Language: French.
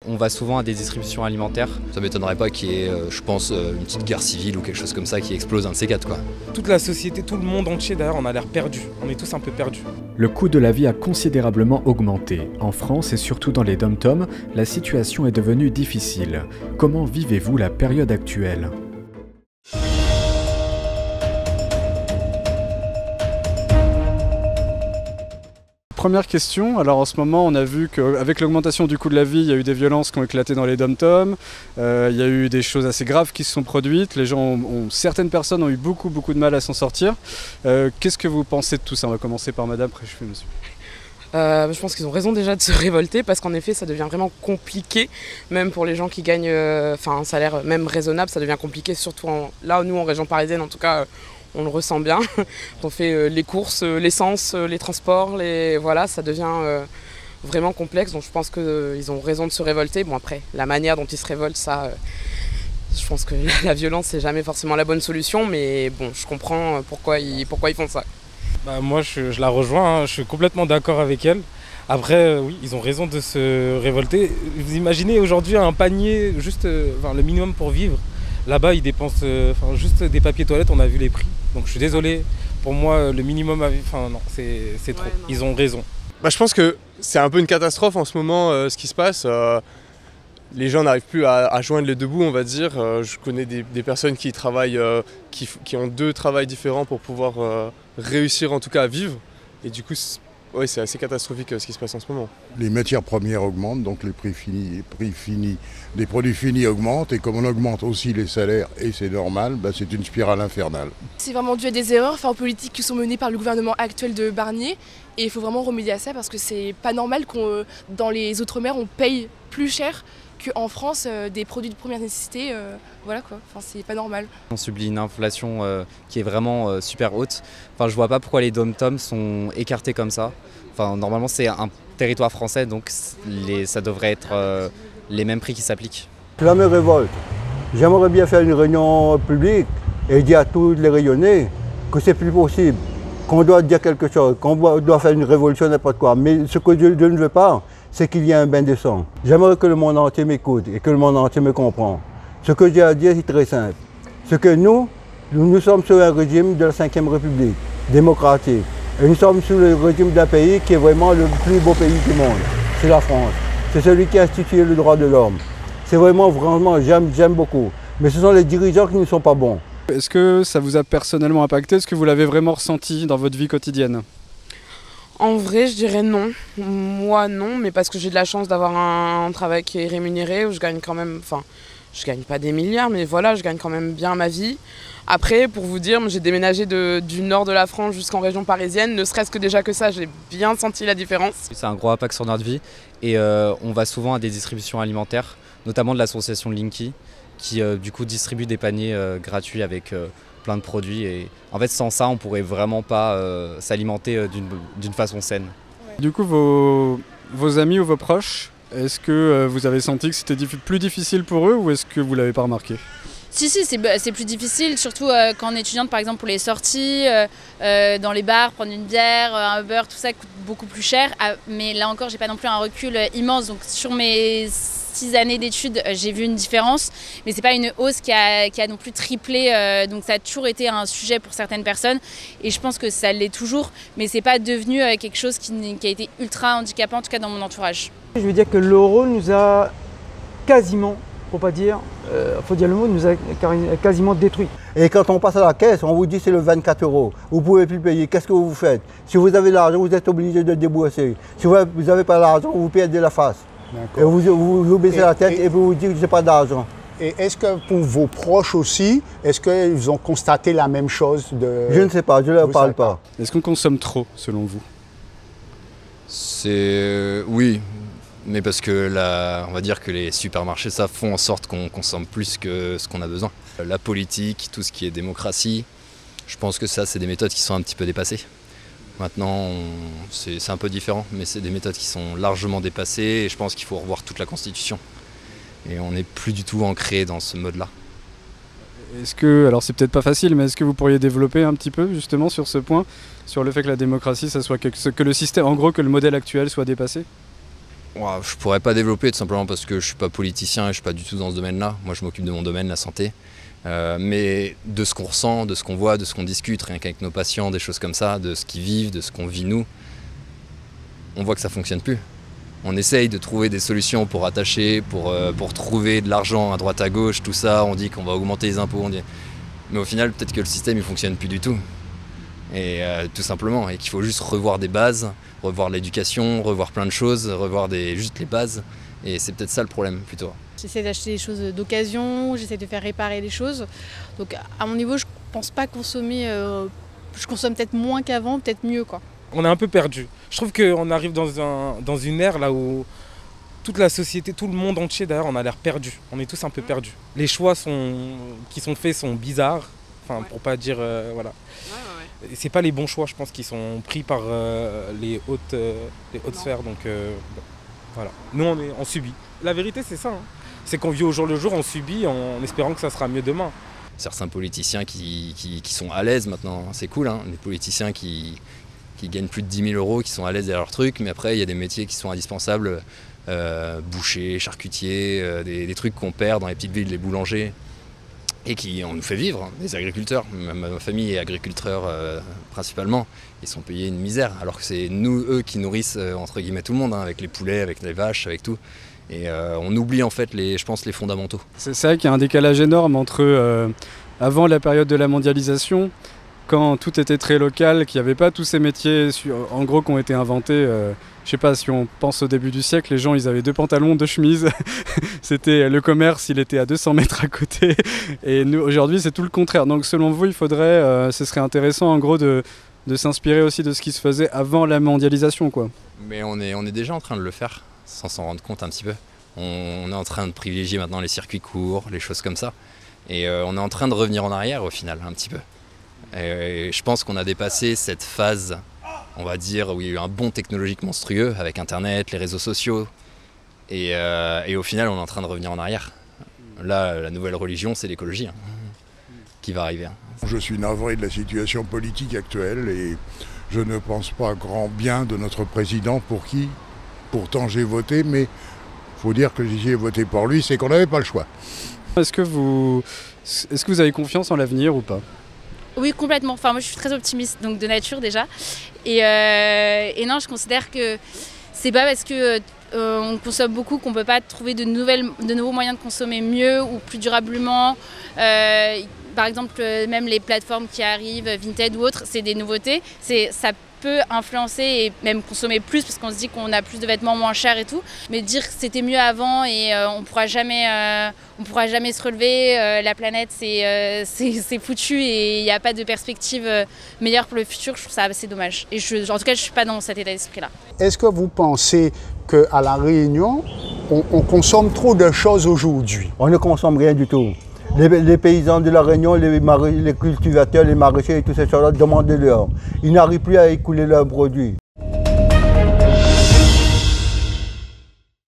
On va souvent à des distributions alimentaires. Ça m'étonnerait pas qu'il y ait, je pense, une petite guerre civile ou quelque chose comme ça qui explose un de ces quatre, quoi. Toute la société, tout le monde entier d'ailleurs, on a l'air perdu. On est tous un peu perdus. Le coût de la vie a considérablement augmenté. En France et surtout dans les dom-toms, la situation est devenue difficile. Comment vivez-vous la période actuelle ? Première question, alors en ce moment on a vu qu'avec l'augmentation du coût de la vie, il y a eu des violences qui ont éclaté dans les dom-toms, il y a eu des choses assez graves qui se sont produites, certaines personnes ont eu beaucoup de mal à s'en sortir. Qu'est-ce que vous pensez de tout ça? On va commencer par madame, après je fais monsieur. Je pense qu'ils ont raison déjà de se révolter parce qu'en effet ça devient vraiment compliqué, même pour les gens qui gagnent un salaire même raisonnable, ça devient compliqué, surtout là nous en région parisienne en tout cas. On le ressent bien, on fait les courses, l'essence, les transports, voilà, ça devient vraiment complexe. Donc je pense qu'ils ont raison de se révolter. Bon après, la manière dont ils se révoltent, ça, je pense que la violence c'est jamais forcément la bonne solution, mais bon, je comprends pourquoi ils font ça. Moi je la rejoins, hein, je suis complètement d'accord avec elle. Après, oui, ils ont raison de se révolter. Vous imaginez aujourd'hui un panier, juste le minimum pour vivre. Là-bas, ils dépensent juste des papiers toilettes, on a vu les prix. Donc je suis désolé, pour moi, le minimum à vivre, non, c'est trop. Non. Ils ont raison. Je pense que c'est un peu une catastrophe en ce moment, ce qui se passe. Les gens n'arrivent plus à joindre les deux bouts, on va dire. Je connais des personnes qui travaillent, qui ont deux travails différents pour pouvoir réussir en tout cas à vivre. Et du coup, c'est assez catastrophique ce qui se passe en ce moment. Les matières premières augmentent, donc les prix finis des produits finis augmentent, et comme on augmente aussi les salaires, et c'est normal, c'est une spirale infernale. C'est vraiment dû à des erreurs en politique qui sont menées par le gouvernement actuel de Barnier, et il faut vraiment remédier à ça parce que c'est pas normal qu'on dans les Outre-mer on paye plus cher qu'en France des produits de première nécessité, voilà quoi, c'est pas normal. On subit une inflation qui est vraiment super haute. Je vois pas pourquoi les dom-toms sont écartés comme ça. Normalement c'est un territoire français, donc ça devrait être les mêmes prix qui s'appliquent. Cela me révolte. J'aimerais bien faire une réunion publique et dire à tous les rayonnés que c'est plus possible, qu'on doit dire quelque chose, qu'on doit faire une révolution, n'importe quoi. Mais ce que je ne veux pas, c'est qu'il y ait un bain de sang. J'aimerais que le monde entier m'écoute et que le monde entier me comprend. Ce que j'ai à dire, c'est très simple. C'est que nous sommes sur un régime de la Ve République, démocratique. Et nous sommes sous le régime d'un pays qui est vraiment le plus beau pays du monde. C'est la France. C'est celui qui a institué le droit de l'homme. C'est vraiment, j'aime beaucoup. Mais ce sont les dirigeants qui ne sont pas bons. Est-ce que ça vous a personnellement impacté? Est-ce que vous l'avez vraiment ressenti dans votre vie quotidienne? En vrai, je dirais non. Moi, non, mais parce que j'ai de la chance d'avoir un travail qui est rémunéré, où je gagne quand même, je gagne pas des milliards, mais voilà, je gagne quand même bien ma vie. Après, pour vous dire, j'ai déménagé du nord de la France jusqu'en région parisienne, ne serait-ce que déjà que ça, j'ai bien senti la différence. C'est un gros impact sur notre vie et on va souvent à des distributions alimentaires, notamment de l'association Linky, qui du coup distribue des paniers gratuits avec plein de produits. Et en fait, sans ça, on pourrait vraiment pas s'alimenter d'une façon saine. Du coup, vos amis ou vos proches, est-ce que vous avez senti que c'était plus difficile pour eux ou est-ce que vous l'avez pas remarqué? Si, c'est plus difficile, surtout quand on est étudiante, par exemple pour les sorties, dans les bars, prendre une bière, un Uber, tout ça coûte beaucoup plus cher. Mais là encore, j'ai pas non plus un recul immense, donc sur mes 6 années d'études, j'ai vu une différence, mais c'est pas une hausse qui a non plus triplé, donc ça a toujours été un sujet pour certaines personnes, et je pense que ça l'est toujours, mais c'est pas devenu quelque chose qui a été ultra handicapant, en tout cas dans mon entourage. Je veux dire que l'euro nous a quasiment, faut pas dire, faut dire le mot, nous a quasiment détruit. Et quand on passe à la caisse, on vous dit c'est le 24 €. Vous ne pouvez plus payer. Qu'est-ce que vous faites? Si vous avez l'argent, vous êtes obligé de le débourser. Si vous n'avez pas l'argent, vous perdez la face. Et vous baissez la tête et vous vous dites que je n'ai pas d'argent. Et est-ce que pour vos proches aussi, est-ce qu'ils ont constaté la même chose Je ne sais pas, je ne leur parle pas. Est-ce qu'on consomme trop, selon vous? Oui. Mais parce que on va dire que les supermarchés, ça font en sorte qu'on consomme plus que ce qu'on a besoin. La politique, tout ce qui est démocratie, je pense que ça, c'est des méthodes qui sont un petit peu dépassées. Maintenant, c'est un peu différent, mais c'est des méthodes qui sont largement dépassées et je pense qu'il faut revoir toute la Constitution. Et on n'est plus du tout ancré dans ce mode-là. Est-ce que, alors c'est peut-être pas facile, mais est-ce que vous pourriez développer un petit peu justement sur ce point, sur le fait que la démocratie, ça soit que le système, en gros, que le modèle actuel soit dépassé? Je pourrais pas développer tout simplement parce que je suis pas politicien et je suis pas du tout dans ce domaine-là. Moi je m'occupe de mon domaine, la santé. Mais de ce qu'on ressent, de ce qu'on voit, de ce qu'on discute, rien qu'avec nos patients, des choses comme ça, de ce qu'ils vivent, de ce qu'on vit nous, on voit que ça fonctionne plus. On essaye de trouver des solutions pour attacher, pour trouver de l'argent à droite à gauche, tout ça, on dit qu'on va augmenter les impôts, mais au final peut-être que le système il fonctionne plus du tout. Et tout simplement, et qu'il faut juste revoir des bases, revoir l'éducation, revoir plein de choses, revoir juste les bases, et c'est peut-être ça le problème plutôt. J'essaie d'acheter des choses d'occasion, j'essaie de faire réparer les choses. Donc à mon niveau, je pense pas consommer, je consomme peut-être moins qu'avant, peut-être mieux quoi. On est un peu perdu. Je trouve qu'on arrive dans une ère là où toute la société, tout le monde entier d'ailleurs, on a l'air perdu. On est tous un peu perdus. Les choix qui sont faits sont bizarres, enfin pour pas dire voilà. C'est pas les bons choix, je pense, qui sont pris par les hautes sphères. Donc voilà. Nous on subit. La vérité c'est ça. C'est qu'on vit au jour le jour, on subit en espérant que ça sera mieux demain. Certains politiciens qui sont à l'aise maintenant, c'est cool, hein, les politiciens qui gagnent plus de 10 000 €, qui sont à l'aise derrière leur truc, mais après il y a des métiers qui sont indispensables, boucher, charcutier, des trucs qu'on perd dans les petites villes, les boulangers, et on nous fait vivre, hein, des agriculteurs. Ma famille est agriculteur principalement, ils sont payés une misère, alors que c'est eux qui nourrissent entre guillemets tout le monde, hein, avec les poulets, avec les vaches, avec tout. Et on oublie en fait je pense les fondamentaux. C'est vrai qu'il y a un décalage énorme entre avant la période de la mondialisation, quand tout était très local, qu'il n'y avait pas tous ces métiers en gros qui ont été inventés. Je sais pas, si on pense au début du siècle, les gens ils avaient 2 pantalons, 2 chemises. C'était le commerce, il était à 200 mètres à côté. Et nous aujourd'hui c'est tout le contraire. Donc selon vous, il faudrait, ce serait intéressant en gros de s'inspirer aussi de ce qui se faisait avant la mondialisation, quoi. Mais on est déjà en train de le faire, sans s'en rendre compte un petit peu. On est en train de privilégier maintenant les circuits courts, les choses comme ça. Et on est en train de revenir en arrière au final, un petit peu. Et je pense qu'on a dépassé cette phase, on va dire, où il y a eu un bond technologique monstrueux avec Internet, les réseaux sociaux. Et au final, on est en train de revenir en arrière. Là, la nouvelle religion, c'est l'écologie, hein, qui va arriver. Je suis navré de la situation politique actuelle et je ne pense pas grand bien de notre président pour qui, pourtant j'ai voté, mais il faut dire que j'ai voté pour lui, c'est qu'on n'avait pas le choix. Est-ce que vous avez confiance en l'avenir ou pas ? Oui, complètement. Enfin, moi, je suis très optimiste, donc de nature déjà. Et non, je considère que c'est pas parce que on consomme beaucoup qu'on peut pas trouver de nouveaux moyens de consommer mieux ou plus durablement. Par exemple, même les plateformes qui arrivent, Vinted ou autres, c'est des nouveautés. Ça peut influencer et même consommer plus parce qu'on se dit qu'on a plus de vêtements moins chers et tout. Mais dire que c'était mieux avant et on pourra jamais se relever, la planète c'est foutu et il n'y a pas de perspective meilleure pour le futur, je trouve ça assez dommage. Et en tout cas, je ne suis pas dans cet état d'esprit-là. Est-ce que vous pensez qu'à La Réunion, on consomme trop de choses aujourd'hui? On ne consomme rien du tout. Les paysans de La Réunion, les cultivateurs, les maraîchers et tous ces choses-là, demandez-leur. Ils n'arrivent plus à écouler leurs produits.